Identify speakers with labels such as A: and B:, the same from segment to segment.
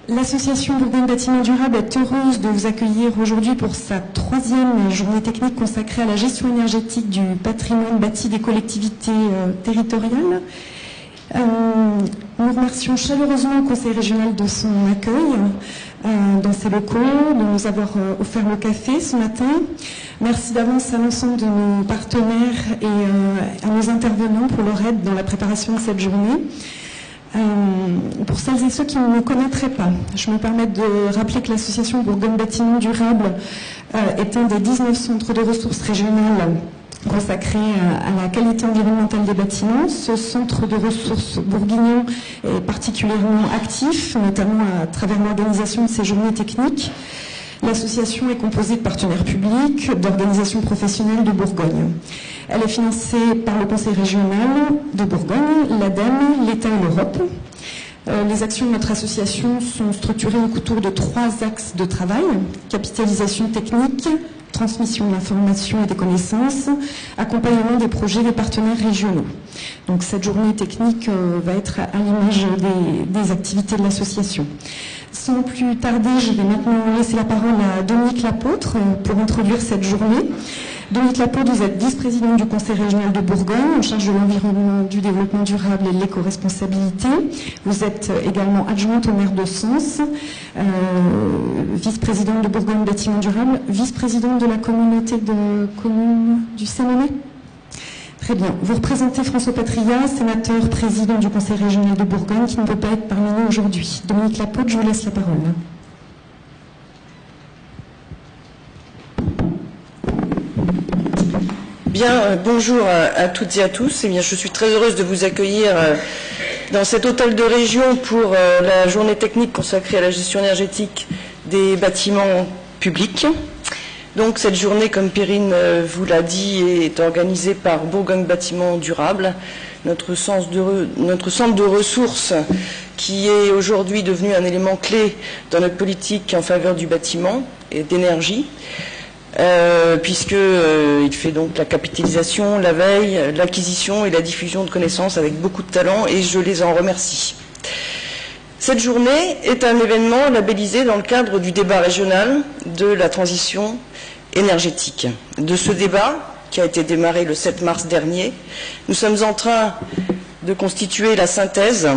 A: L'association Bourgogne Bâtiment Durable est heureuse de vous accueillir aujourd'hui pour sa 3e journée technique consacrée à la gestion énergétique du patrimoine bâti des collectivités territoriales. Nous remercions chaleureusement le Conseil régional de son accueil dans ses locaux, de nous avoir offert le café ce matin. Merci d'avance à l'ensemble de nos partenaires et à nos intervenants pour leur aide dans la préparation de cette journée. Pour celles et ceux qui ne me connaîtraient pas, je me permets de rappeler que l'association Bourgogne Bâtiment Durable est un des 19 centres de ressources régionales consacrés à la qualité environnementale des bâtiments. Ce centre de ressources bourguignon est particulièrement actif, notamment à travers l'organisation de ces journées techniques. L'association est composée de partenaires publics, d'organisations professionnelles de Bourgogne. Elle est financée par le Conseil régional de Bourgogne, l'ADEME, l'État et l'Europe. Les actions de notre association sont structurées autour de 3 axes de travail: capitalisation technique, transmission d'informations et des connaissances, accompagnement des projets des partenaires régionaux. Donc cette journée technique va être à l'image des activités de l'association. Sans plus tarder, je vais maintenant laisser la parole à Dominique Lapôtre pour introduire cette journée. Dominique Lapôtre, vous êtes vice-présidente du Conseil régional de Bourgogne, en charge de l'environnement, du développement durable et de l'éco-responsabilité. Vous êtes également adjointe au maire de Sens, vice-présidente de Bourgogne Bâtiment Durable, vice-présidente de la communauté de communes du Sénéné. Très bien. Vous représentez François Patria, sénateur, président du Conseil régional de Bourgogne, qui ne peut pas être parmi nous aujourd'hui. Dominique Lapôtre, je vous laisse la parole.
B: Bien, bonjour à toutes et à tous. Eh bien, je suis très heureuse de vous accueillir dans cet hôtel de région pour la journée technique consacrée à la gestion énergétique des bâtiments publics. Donc cette journée, comme Perrine vous l'a dit, est organisée par Bourgogne Bâtiment Durable, notre centre de ressources qui est aujourd'hui devenu un élément clé dans notre politique en faveur du bâtiment et d'énergie, puisqu'il fait donc la capitalisation, la veille, l'acquisition et la diffusion de connaissances avec beaucoup de talent, et je les en remercie. Cette journée est un événement labellisé dans le cadre du débat régional de la transition énergétique. De ce débat, qui a été démarré le 7 mars dernier, nous sommes en train de constituer la synthèse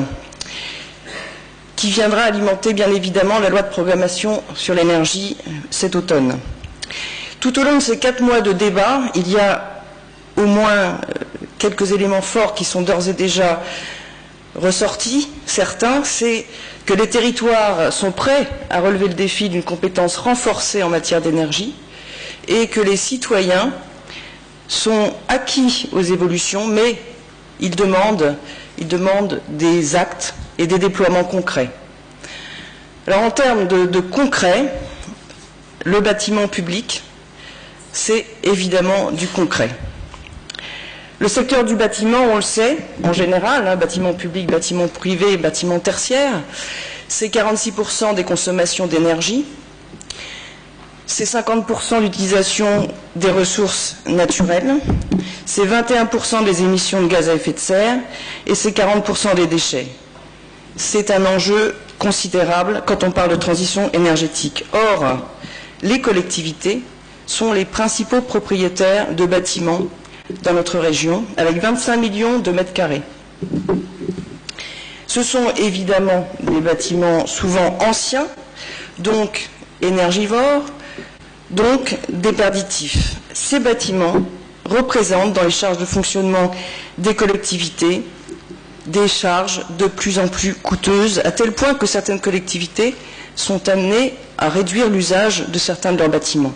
B: qui viendra alimenter bien évidemment la loi de programmation sur l'énergie cet automne. Tout au long de ces 4 mois de débat, il y a au moins quelques éléments forts qui sont d'ores et déjà ressortis. Certains, c'est que les territoires sont prêts à relever le défi d'une compétence renforcée en matière d'énergie et que les citoyens sont acquis aux évolutions, mais ils demandent des actes et des déploiements concrets. Alors en termes de concret, le bâtiment public, c'est évidemment du concret. Le secteur du bâtiment, on le sait, en général, bâtiment public, bâtiment privé, bâtiment tertiaire, c'est 46% des consommations d'énergie, c'est 50% l'utilisation des ressources naturelles, c'est 21% des émissions de gaz à effet de serre et c'est 40% des déchets. C'est un enjeu considérable quand on parle de transition énergétique. Or, les collectivités sont les principaux propriétaires de bâtiments dans notre région, avec 25 millions de mètres carrés. Ce sont évidemment des bâtiments souvent anciens, donc énergivores, donc déperditifs. Ces bâtiments représentent dans les charges de fonctionnement des collectivités des charges de plus en plus coûteuses, à tel point que certaines collectivités sont amenées à réduire l'usage de certains de leurs bâtiments.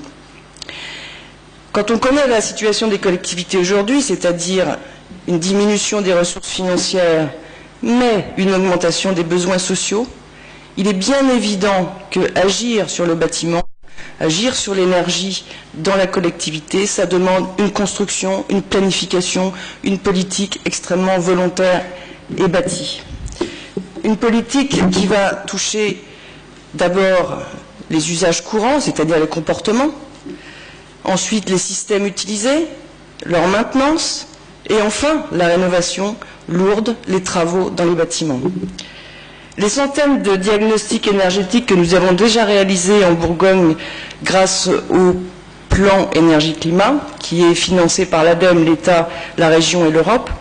B: Quand on connaît la situation des collectivités aujourd'hui, c'est-à-dire une diminution des ressources financières, mais une augmentation des besoins sociaux, il est bien évident que agir sur le bâtiment, agir sur l'énergie dans la collectivité, ça demande une construction, une planification, une politique extrêmement volontaire et bâtie. Une politique qui va toucher d'abord les usages courants, c'est-à-dire les comportements, ensuite les systèmes utilisés, leur maintenance, et enfin la rénovation lourde, les travaux dans les bâtiments. Les centaines de diagnostics énergétiques que nous avons déjà réalisés en Bourgogne grâce au plan énergie-climat, qui est financé par l'ADEME, l'État, la région et l'Europe,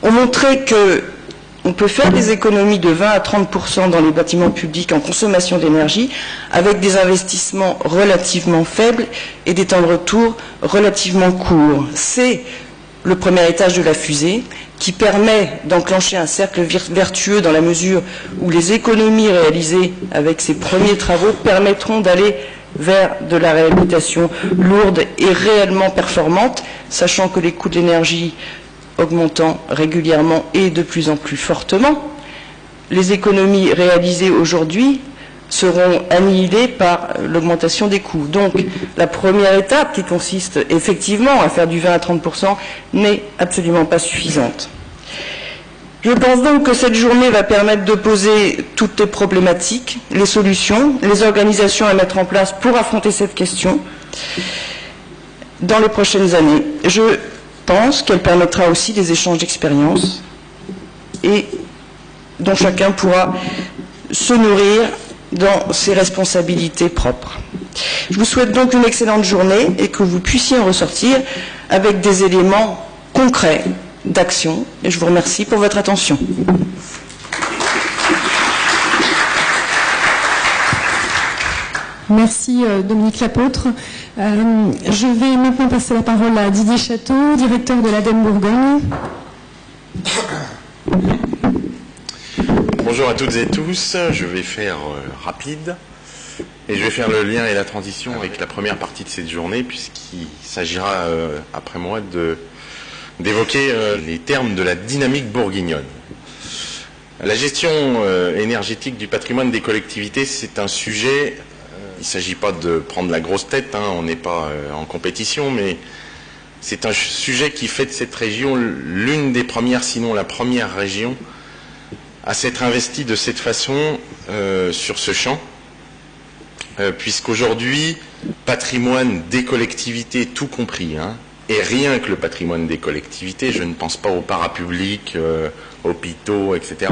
B: ont montré qu'on peut faire des économies de 20 à 30% dans les bâtiments publics en consommation d'énergie avec des investissements relativement faibles et des temps de retour relativement courts. C'est le premier étage de la fusée qui permet d'enclencher un cercle vertueux dans la mesure où les économies réalisées avec ces premiers travaux permettront d'aller vers de la réhabilitation lourde et réellement performante, sachant que les coûts de l'énergie augmentant régulièrement et de plus en plus fortement, les économies réalisées aujourd'hui seront annihilées par l'augmentation des coûts. Donc, la première étape, qui consiste effectivement à faire du 20 à 30%, n'est absolument pas suffisante. Je pense donc que cette journée va permettre de poser toutes les problématiques, les solutions, les organisations à mettre en place pour affronter cette question dans les prochaines années. Je pense qu'elle permettra aussi des échanges d'expériences et dont chacun pourra se nourrir dans ses responsabilités propres. Je vous souhaite donc une excellente journée et que vous puissiez en ressortir avec des éléments concrets d'action. Et je vous remercie pour votre attention.
A: Merci Dominique Lapôtre. Je vais maintenant passer la parole à Didier Château, directeur de l'ADEME Bourgogne.
C: Bonjour à toutes et tous, je vais faire rapide et je vais faire le lien et la transition avec la première partie de cette journée puisqu'il s'agira après moi d'évoquer les termes de la dynamique bourguignonne. La gestion énergétique du patrimoine des collectivités, c'est un sujet, il ne s'agit pas de prendre la grosse tête, on n'est pas en compétition, mais c'est un sujet qui fait de cette région l'une des premières, sinon la première région à s'être investie de cette façon sur ce champ, puisqu'aujourd'hui, patrimoine des collectivités tout compris, et rien que le patrimoine des collectivités, je ne pense pas aux parapublics, hôpitaux, etc.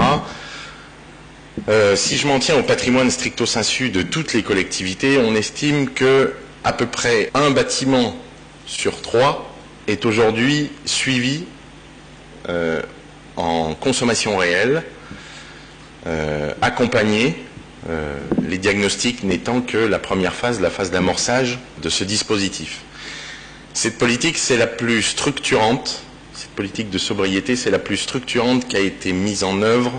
C: Si je m'en tiens au patrimoine stricto sensu de toutes les collectivités, on estime que à peu près un bâtiment sur 3 est aujourd'hui suivi en consommation réelle, accompagné, les diagnostics n'étant que la première phase, la phase d'amorçage de ce dispositif. Cette politique, c'est la plus structurante, cette politique de sobriété, c'est la plus structurante qui a été mise en œuvre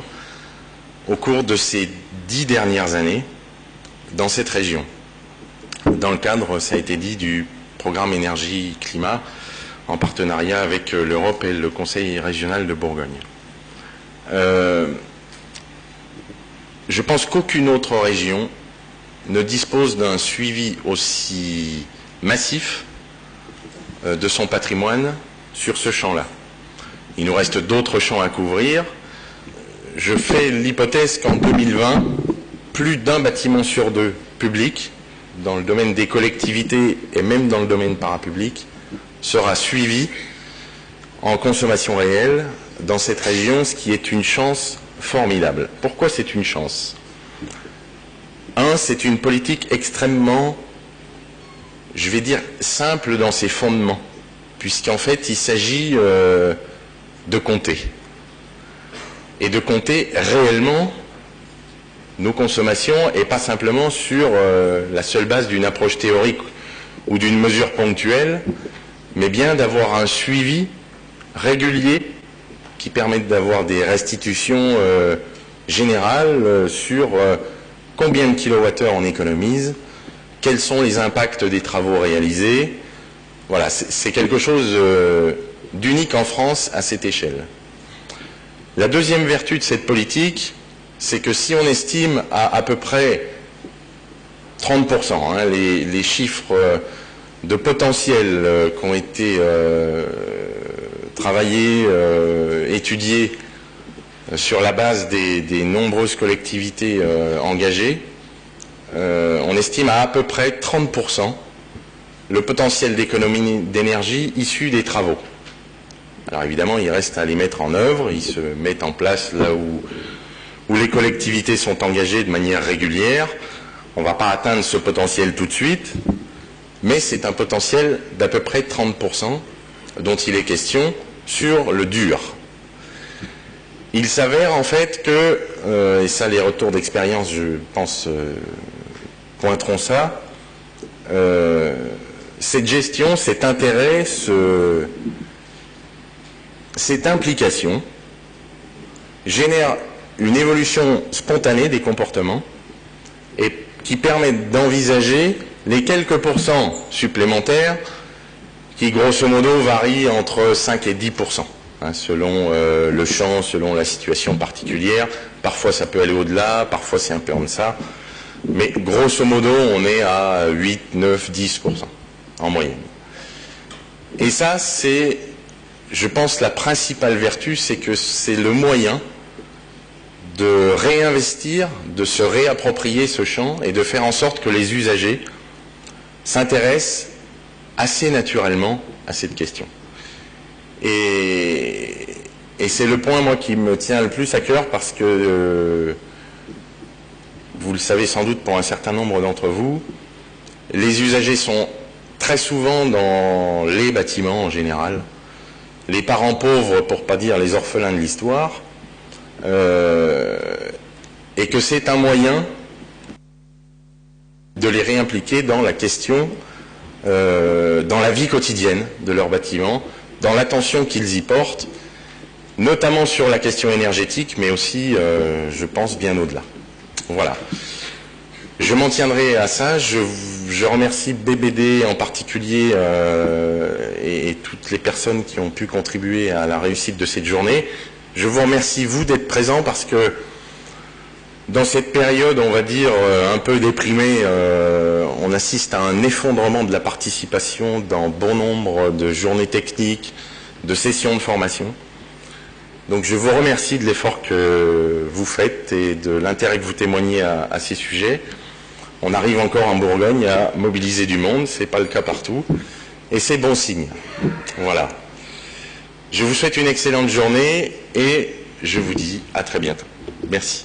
C: au cours de ces 10 dernières années dans cette région, dans le cadre, ça a été dit, du programme énergie-climat en partenariat avec l'Europe et le Conseil régional de Bourgogne. Je pense qu'aucune autre région ne dispose d'un suivi aussi massif de son patrimoine sur ce champ-là. Il nous reste d'autres champs à couvrir. Je fais l'hypothèse qu'en 2020, plus d'un bâtiment sur 2 public, dans le domaine des collectivités et même dans le domaine parapublic, sera suivi en consommation réelle dans cette région, ce qui est une chance formidable. Pourquoi c'est une chance ? C'est une politique extrêmement, je vais dire, simple dans ses fondements, puisqu'en fait, il s'agit de compter. Et de compter réellement nos consommations, et pas simplement sur la seule base d'une approche théorique ou d'une mesure ponctuelle, mais bien d'avoir un suivi régulier qui permette d'avoir des restitutions générales sur combien de kilowattheures on économise, quels sont les impacts des travaux réalisés. Voilà, c'est quelque chose d'unique en France à cette échelle. La deuxième vertu de cette politique, c'est que si on estime à peu près 30%, les chiffres de potentiel qui ont été travaillés, étudiés sur la base des nombreuses collectivités engagées, on estime à peu près 30% le potentiel d'économie d'énergie issu des travaux. Alors évidemment, il reste à les mettre en œuvre, ils se mettent en place là où les collectivités sont engagées de manière régulière. On ne va pas atteindre ce potentiel tout de suite, mais c'est un potentiel d'à peu près 30% dont il est question sur le dur. Il s'avère en fait que, et ça les retours d'expérience je pense pointeront ça, cette gestion, cet intérêt, cette implication génère une évolution spontanée des comportements et qui permettent d'envisager les quelques pourcents supplémentaires qui, grosso modo, varient entre 5 et 10%, hein, selon le champ, selon la situation particulière. Parfois, ça peut aller au-delà, parfois, c'est un peu en deçà. Mais, grosso modo, on est à 8, 9, 10% en moyenne. Et ça, c'est, je pense, la principale vertu, c'est que c'est le moyen de réinvestir, de se réapproprier ce champ et de faire en sorte que les usagers s'intéressent assez naturellement à cette question. Et c'est le point, moi, qui me tient le plus à cœur parce que, vous le savez sans doute pour un certain nombre d'entre vous, les usagers sont très souvent dans les bâtiments en général, les parents pauvres, pour ne pas dire les orphelins de l'histoire, et que c'est un moyen de les réimpliquer dans la question, dans la vie quotidienne de leur bâtiment, dans l'attention qu'ils y portent, notamment sur la question énergétique, mais aussi, je pense, bien au-delà. Voilà. Je m'en tiendrai à ça. Je remercie BBD en particulier et toutes les personnes qui ont pu contribuer à la réussite de cette journée. Je vous remercie, vous, d'être présents parce que dans cette période, on va dire, un peu déprimée, on assiste à un effondrement de la participation dans bon nombre de journées techniques, de sessions de formation. Donc je vous remercie de l'effort que vous faites et de l'intérêt que vous témoignez à ces sujets. On arrive encore en Bourgogne à mobiliser du monde, ce n'est pas le cas partout, et c'est bon signe. Voilà. Je vous souhaite une excellente journée et je vous dis à très bientôt. Merci.